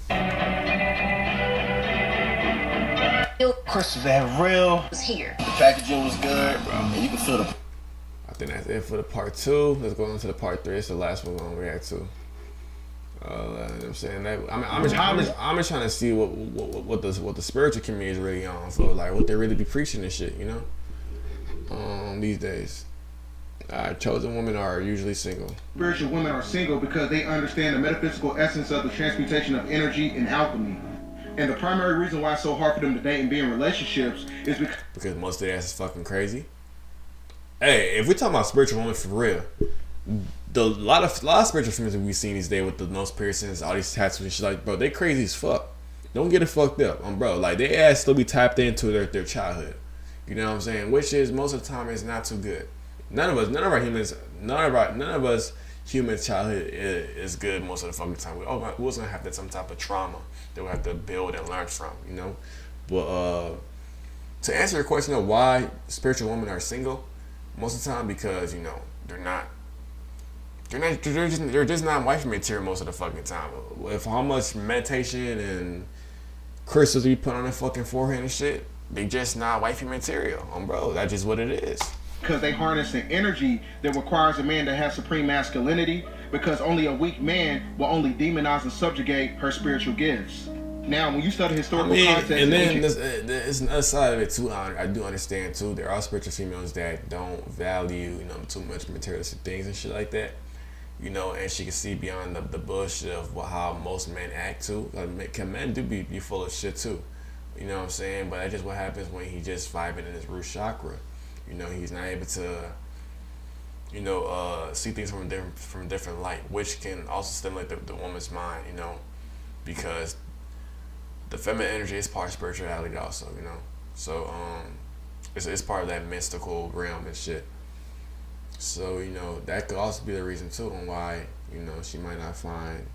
Crystals that have real was here. The packaging was good, bro. And you can feel the. I think that's it for the part 2. Let's go on to the part 3. It's the last one we're gonna react to. what I'm saying? I'm just trying to see what the spiritual community is really on for, like what they really be preaching and shit, you know? These days. Chosen women are usually single. Spiritual women are single because they understand the metaphysical essence of the transmutation of energy and alchemy. And the primary reason why it's so hard for them to date and be in relationships is because most of their ass is fucking crazy. Hey, if we're talking about spiritual women for real, a lot of spiritual females that we've seen these days with the nose piercings, all these tattoos and shit, like, bro, they crazy as fuck. Don't get it fucked up, bro. Like, they ass still be tapped into their childhood. You know what I'm saying? Which is most of the time is not too good. None of us humans childhood is good most of the fucking time. We always gonna have that some type of trauma that we have to build and learn from, you know. But to answer your question of why spiritual women are single, most of the time because, you know, they're just not wifey material most of the fucking time. With how much meditation and crystals we put on their fucking forehead and shit, they just not wifey material, bro. That's just what it is. Because they harness an energy that requires a man to have supreme masculinity, because only a weak man will only demonize and subjugate her spiritual gifts. Now, when you study historical context... And then there's another side of it, too. I do understand, too. There are spiritual females that don't value, you know, too much materialistic things and shit like that. You know, and she can see beyond the bullshit of how most men act, too. Like, men do be full of shit, too. You know what I'm saying? But that's just what happens when he just vibing in his root chakra. You know, he's not able to, you know, see things from a different light, which can also stimulate the woman's mind, you know, because the feminine energy is part of spirituality also, you know. So it's part of that mystical realm and shit. So, you know, that could also be the reason too on why, you know, she might not find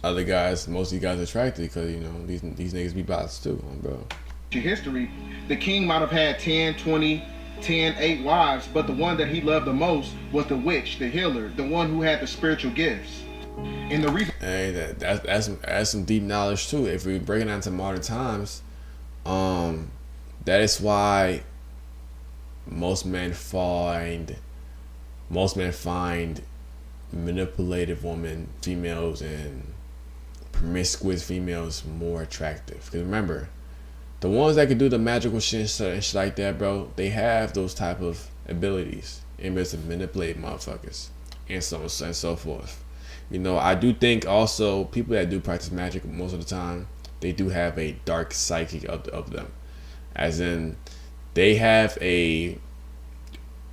other guys, most of these guys attracted, because, you know, these niggas be bots too, bro. History, the king might have had 10, 20, 10, 8 wives, but the one that he loved the most was the witch, the healer, the one who had the spiritual gifts. And the reason, hey, that's some deep knowledge too. If we break it down to modern times, that is why most men find manipulative females and promiscuous females more attractive. Because remember, the ones that can do the magical shit and shit like that, bro, they have those type of abilities and able to manipulate motherfuckers and so on and so forth. You know, I do think also people that do practice magic most of the time, they do have a dark psyche of them, as in they have a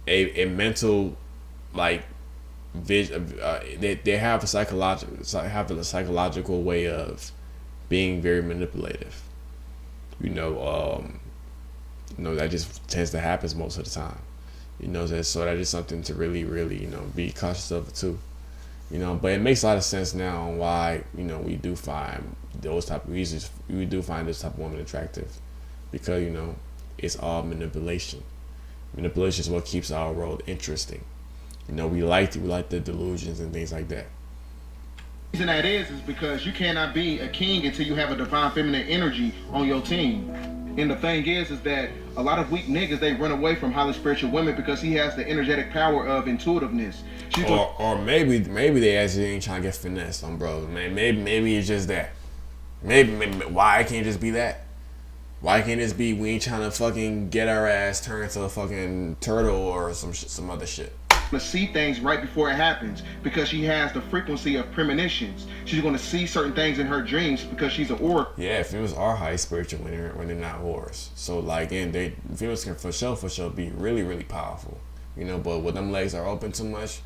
mental, like, vision. They have a psychological way of being very manipulative. You know, that just tends to happen most of the time. You know, so that is something to really, really, you know, be cautious of too. You know, but it makes a lot of sense now on why, you know, we do find those type of reasons. We do find this type of woman attractive, because, you know, it's all manipulation. Manipulation is what keeps our world interesting. You know, we like the delusions and things like that. The reason that is because you cannot be a king until you have a divine feminine energy on your team. And the thing is that a lot of weak niggas, they run away from highly spiritual women because he has the energetic power of intuitiveness. Or maybe they actually ain't trying to get finessed on, bro. Man, maybe it's just that. Maybe why can't it just be that? Why can't this be we ain't trying to fucking get our ass turned into a fucking turtle or some other shit? To see things right before it happens, because she has the frequency of premonitions. She's going to see certain things in her dreams because she's an oracle. Yeah, females are high spiritual when they're not whores. So, like, and females can for sure be really, really powerful. You know, but when them legs are open too much,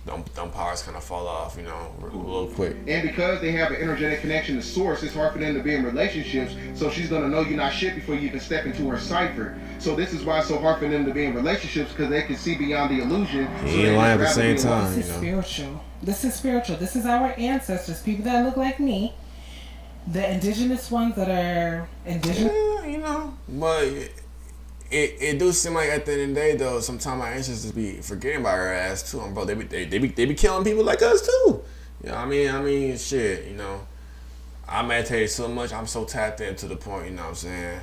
them powers kind of fall off, you know, a little quick. And because they have an energetic connection to source, it's hard for them to be in relationships. So she's going to know you're not shit before you even step into her cipher. So this is why it's so hard for them to be in relationships, because they can see beyond the illusion. He ain't lying at the same time, This is spiritual. This is spiritual. This is our ancestors, people that look like me. The indigenous ones that are indigenous. Yeah, you know, but it do seem like at the end of the day, though, sometimes our ancestors be forgetting about her ass too, bro. They be killing people like us too. You know what I mean, shit. You know, I meditate so much, I'm so tapped in to the point. You know what I'm saying?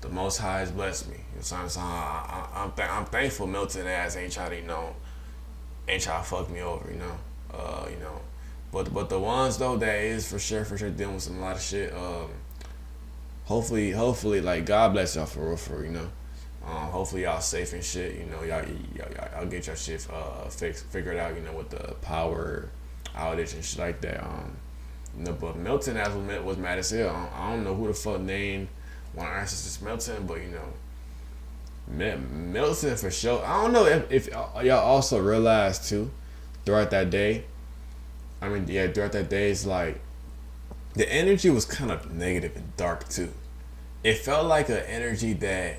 The Most High has blessed me. You know what I'm saying? I'm thankful Milton ass ain't try to fuck me over. You know, But the ones though that is for sure dealing with a lot of shit. Hopefully, like God bless y'all for real, you know. Hopefully y'all safe and shit. You know, y'all get your shit figured out. You know, with the power outage and shit like that. No, but Milton was mad as hell. I don't know who the fuck named one of our ancestors Milton, but you know, Milton for sure. I don't know if y'all also realized too throughout that day. I mean, yeah, throughout that day, it's like the energy was kind of negative and dark too. It felt like an energy that,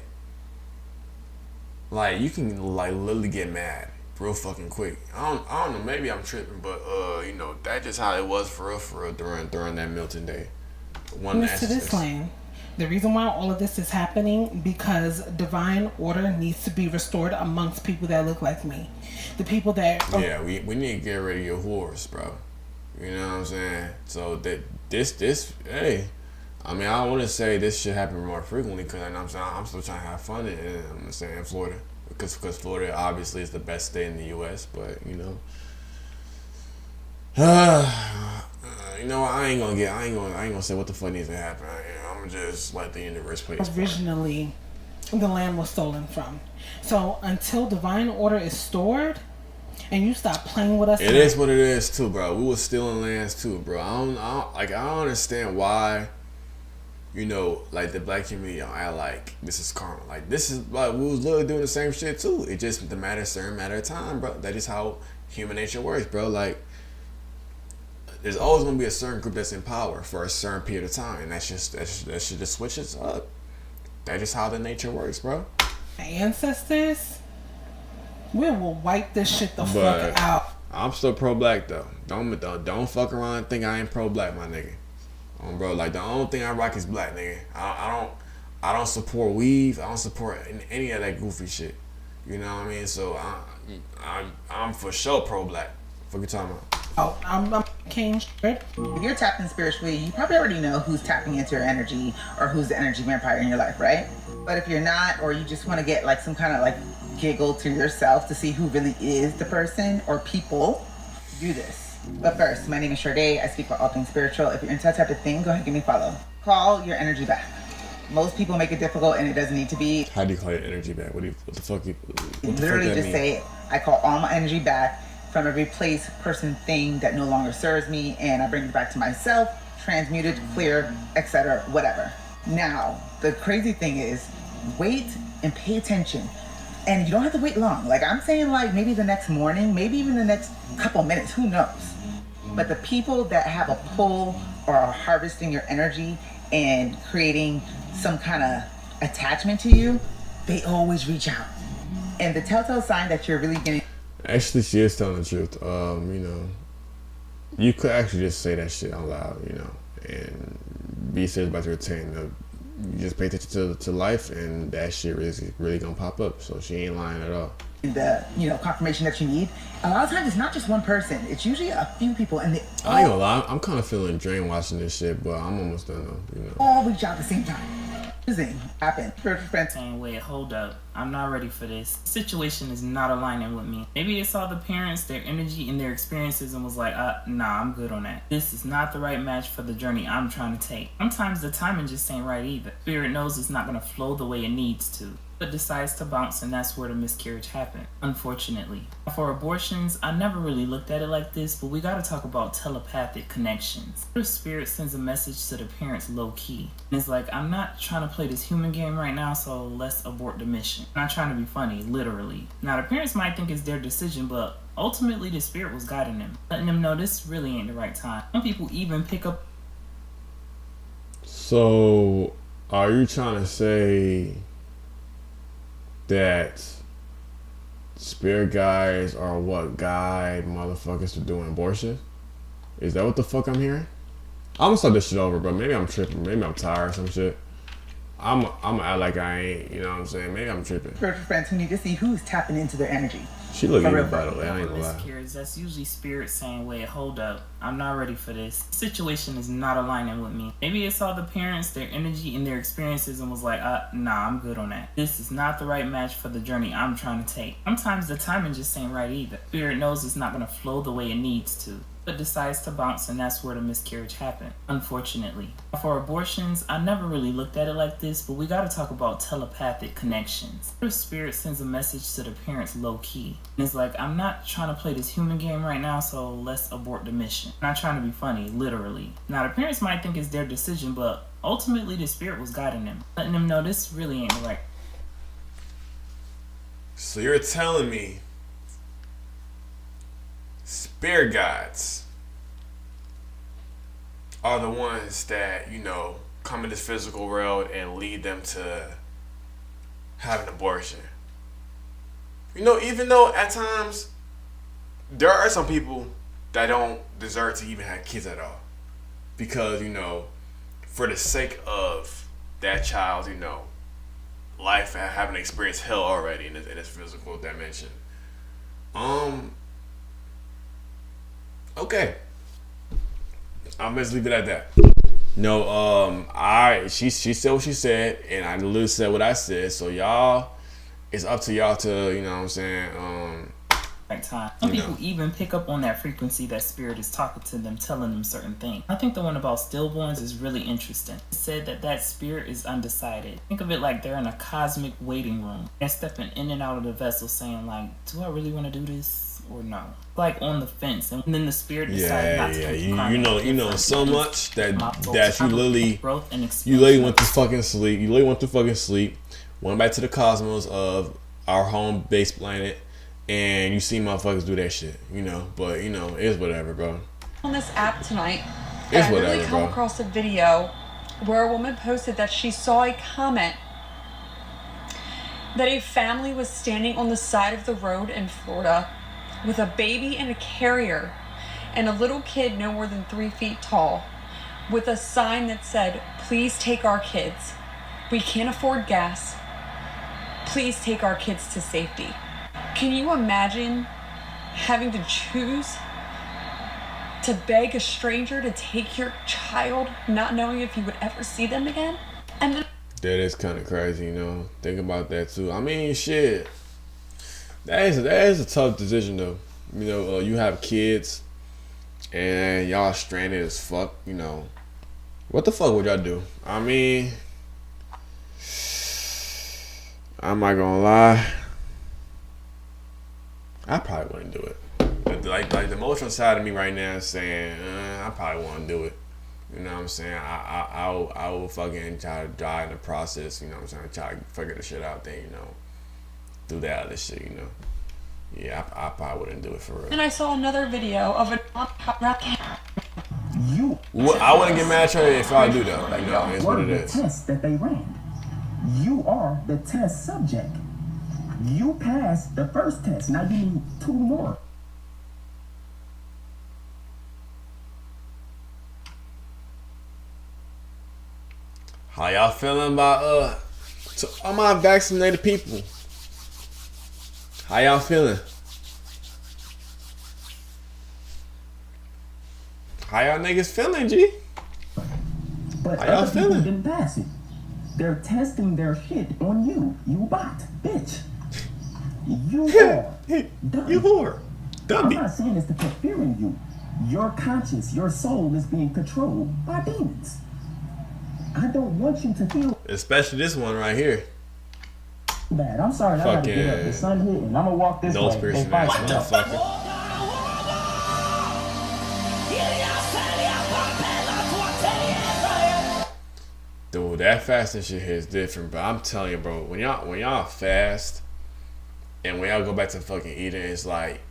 like, you can like literally get mad real fucking quick. I don't know. Maybe I'm tripping, but you know, that's just how it was for real during that Milton day. To this land. The reason why all of this is happening because divine order needs to be restored amongst people that look like me, the people that. Yeah, we need to get rid of your whores, bro. You know what I'm saying? So that this hey, I mean, I don't want to say this should happen more frequently because I'm still trying to have fun in Florida because Florida obviously is the best state in the U.S. But you know, you know, I ain't gonna say what the fuck needs to happen. I'm gonna just let the universe play its part. Originally, the land was stolen from. So until divine order is stored, and you stop playing with us. It is what it is too, bro. We was stealing lands too, bro. I don't understand why. You know, like the black community, I like this is karma. Like this is like we was literally doing the same shit too. It just a certain matter of time, bro. That is how human nature works, bro. Like there's always gonna be a certain group that's in power for a certain period of time, and that shit just switches up. That's just how the nature works, bro. My ancestors, we will wipe this shit the fuck out. I'm still pro-black though. Don't fuck around and think I ain't pro-black, my nigga. Bro, like the only thing I rock is black, nigga. I don't support weave. I don't support any of that goofy shit. You know what I mean? So I'm for sure pro-black. What you talking about? Oh, I'm King. If you're tapping spiritually, you probably already know who's tapping into your energy or who's the energy vampire in your life, right? But if you're not, or you just want to get like some kind of like giggle to yourself to see who really is the person or people, do this. But first, my name is Sade. I speak for all things spiritual. If you're into that type of thing, go ahead and give me a follow. Call your energy back. Most people make it difficult, and it doesn't need to be. How do you call your energy back? What the fuck literally just say, I call all my energy back from every place, person, thing that no longer serves me, and I bring it back to myself, transmuted, clear, etc., whatever. Now, the crazy thing is, wait and pay attention. And you don't have to wait long. Like I'm saying, like maybe the next morning, maybe even the next couple minutes, who knows? But the people that have a pull or are harvesting your energy and creating some kind of attachment to you, they always reach out. And the telltale sign that you're really getting. Actually, she is telling the truth. You know, you could actually just say that shit out loud, you know, and be serious about your routine. You just pay attention to life, and that shit really gonna pop up. So she ain't lying at all. The confirmation that you need. A lot of times it's not just one person. It's usually a few people, and they I ain't gonna lie. I'm kind of feeling drained watching this shit, but I'm almost done though. You know. All reach out at the same time. Happen. Saying, wait, hold up. I'm not ready for this. Situation is not aligning with me. Maybe it saw the parents, their energy, and their experiences and was like, nah, I'm good on that. This is not the right match for the journey I'm trying to take. Sometimes the timing just ain't right either. Spirit knows it's not gonna flow the way it needs to, but decides to bounce, and that's where the miscarriage happened, unfortunately. For abortions, I never really looked at it like this, but we gotta talk about telepathic connections. The spirit sends a message to the parents low-key. And it's like, I'm not trying to play this human game right now, so let's abort the mission. I'm not trying to be funny, literally. Now, the parents might think it's their decision, but ultimately the spirit was guiding them, letting them know this really ain't the right time. Some people even pick up. So, are you trying to say that spirit guides are what guide motherfuckers to doing abortion? Is that what the fuck I'm hearing? I'm gonna start this shit over, bro. Maybe I'm tripping. Maybe I'm tired or some shit. I'm gonna act like I ain't, you know what I'm saying? Maybe I'm tripping. Spiritual friends who need to see who's tapping into their energy. She looking at me, by the way. I ain't gonna lie. That's usually spirit saying, wait, hold up. I'm not ready for this. Situation is not aligning with me. Maybe it saw the parents, their energy, and their experiences and was like, nah, I'm good on that. This is not the right match for the journey I'm trying to take. Sometimes the timing just ain't right either. Spirit knows it's not gonna flow the way it needs to, but decides to bounce, and that's where the miscarriage happened, unfortunately. For abortions, I never really looked at it like this, but we gotta talk about telepathic connections. The spirit sends a message to the parents low-key. And it's like, I'm not trying to play this human game right now, so let's abort the mission. I'm not trying to be funny, literally. Now, the parents might think it's their decision, but ultimately the spirit was guiding them, letting them know this really ain't right. So you're telling me spirit guides are the ones that, you know, come in this physical world and lead them to have an abortion. You know, even though at times there are some people that don't deserve to even have kids at all. Because, you know, for the sake of that child's, you know, life and having experienced hell already in this physical dimension. Okay. I'll just leave it at that. No, she said what she said, and I literally said what I said. So y'all, it's up to y'all to, you know what I'm saying, right time. Some people even pick up on that frequency that spirit is talking to them, telling them certain things. I think the one about stillborns is really interesting. It said that spirit is undecided. Think of it like they're in a cosmic waiting room. They're stepping in and out of the vessel saying like, do I really want to do this or no? Like on the fence, and then the spirit decides not to take you know so much that you literally went to fucking sleep. You literally went to fucking sleep, went back to the cosmos of our home base planet, and you see motherfuckers do that shit, you know. But you know, it's whatever, bro. On this app tonight, it's I whatever, really come bro. across a video where a woman posted that she saw a comment that a family was standing on the side of the road in Florida with a baby and a carrier and a little kid no more than 3 feet tall with a sign that said, "Please take our kids. We can't afford gas. Please take our kids to safety." Can you imagine having to choose to beg a stranger to take your child, not knowing if you would ever see them again? And then that is kind of crazy, you know. Think about that too. I mean, shit. That is a tough decision though. You know, you have kids and y'all stranded as fuck. You know, what the fuck would y'all do? I mean, I'm not gonna lie. I probably wouldn't do it. But like the emotional side of me right now is saying, I probably wouldn't do it. You know what I'm saying? I will fucking try to die in the process. You know what I'm saying? Try to figure the shit out there. You know. Do that other shit, you know. Yeah, I probably wouldn't do it for real. and I saw another video of a Well, I wouldn't get mad at her if I do though. You know, it's what it is. Test that they ran. You are the test subject. You passed the first test. Now you need 2 more. How y'all feeling about to all my vaccinated people? How y'all feeling? How y'all niggas feeling, G? But how y'all other people feeling? didn't pass it. They're testing their shit on you. You bot, bitch. You are. You whore. I'm not saying this to put fear in you. Your conscience, your soul is being controlled by demons. I don't want you to feel Especially this one right here. bad. I'm sorry, I gotta get up. The sun hit and I'm gonna walk this Nose way. piercing They ass fight me up. motherfucker. Dude, that fasting shit here is different, bro. I'm telling you, bro. When y'all fast and when y'all go back to fucking eating, it's like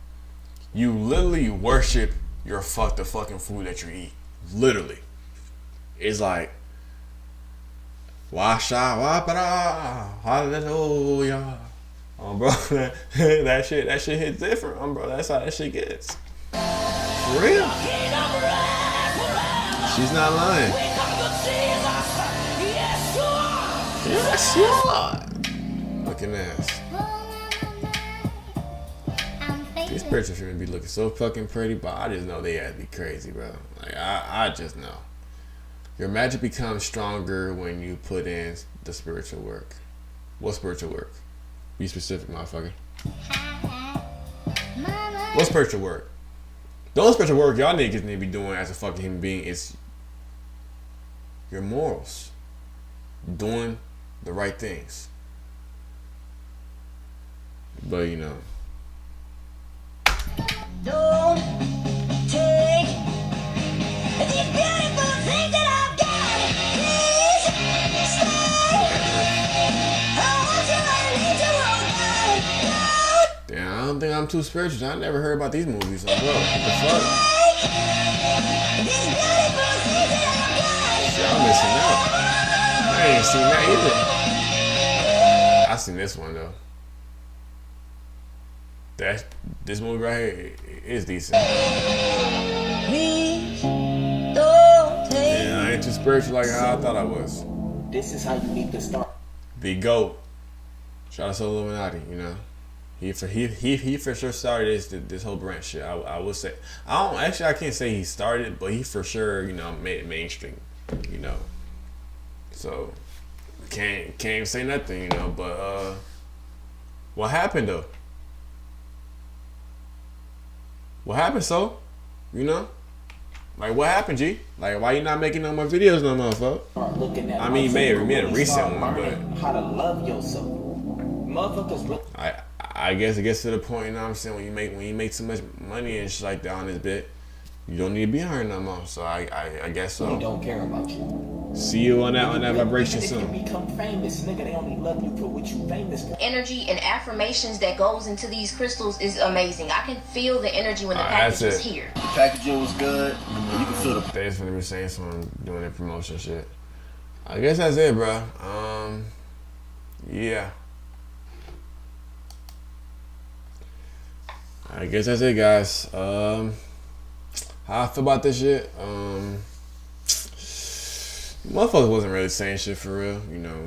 you literally worship the fucking food that you eat. Literally. It's like hallelujah. Bro, that shit hits different, bro. That's how that shit gets. For real. She's not lying. Yes, you are. Looking ass. These pictures shouldn't be looking so fucking pretty, but I just know they had to be crazy, bro. Like I just know. Your magic becomes stronger when you put in the spiritual work. What spiritual work? Be specific, motherfucker. What spiritual work? The only special work y'all niggas need to be doing as a fucking human being is your morals. Doing the right things. But you know. Don't take these beautiful things that I've got. Please stay. I want you, I need you, oh God. Damn, I don't think I'm too spiritual. I never heard about these movies. Like, bro, what the fuck? These beautiful things that I've got. Shit, I'm missing out. I ain't seen that either. I seen this one though. This movie right here is decent. Please don't take. Yeah, I ain't too spiritual like how I thought I was. This is how you need to start. The GOAT. Shout out to Illuminati, you know. He for sure started this whole branch shit. I would say I can't say he started, but he for sure, you know, made it mainstream, you know. So can't even say nothing, you know, but what happened though? What happened, so? You know? Like, what happened, G? Like, why you not making no more videos no more, fuck? I mean, you made a recent one, but how to love yourself. Motherfuckers really. I guess it gets to the point, you know what I'm saying, when you make so much money and shit like that on this bit, you don't need to be on here no more. So I guess so. They don't care about you. See you on that vibration soon. If you become famous, nigga, they only love you for what you famous for. Energy and affirmations that goes into these crystals is amazing. I can feel the energy when the package is here. The packaging was good. You can feel the. They just gonna be saying some doing their promotion shit. I guess that's it, bro. Yeah. I guess that's it, guys. How I feel about this shit? Motherfuckers wasn't really saying shit for real, you know.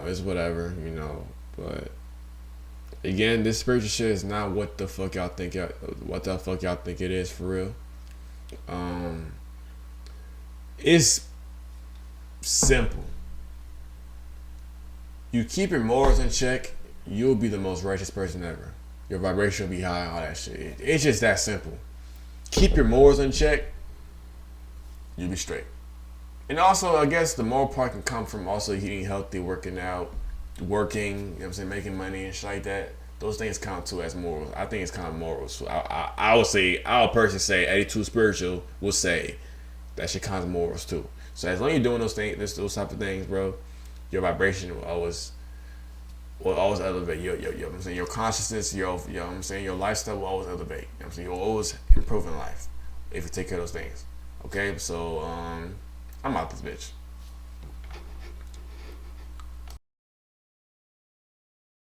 It's whatever, you know. But again, this spiritual shit is not what the fuck y'all think it is for real. It's simple. You keep your morals in check, you'll be the most righteous person ever. Your vibration will be high, all that shit. It's just that simple. Keep your morals in check, you'll be straight. And also, I guess the moral part can come from also eating healthy, working out, working, you know what I'm saying, making money and shit like that. Those things count too as morals. I think it's kind of morals. So I would personally say 82 spiritual will say that shit counts as morals too. So as long as you're doing those things, those type of things, bro, your vibration will always elevate. Your consciousness, your lifestyle will always elevate. You know what I'm saying? You'll always improve in life if you take care of those things. Okay, so I'm out this bitch.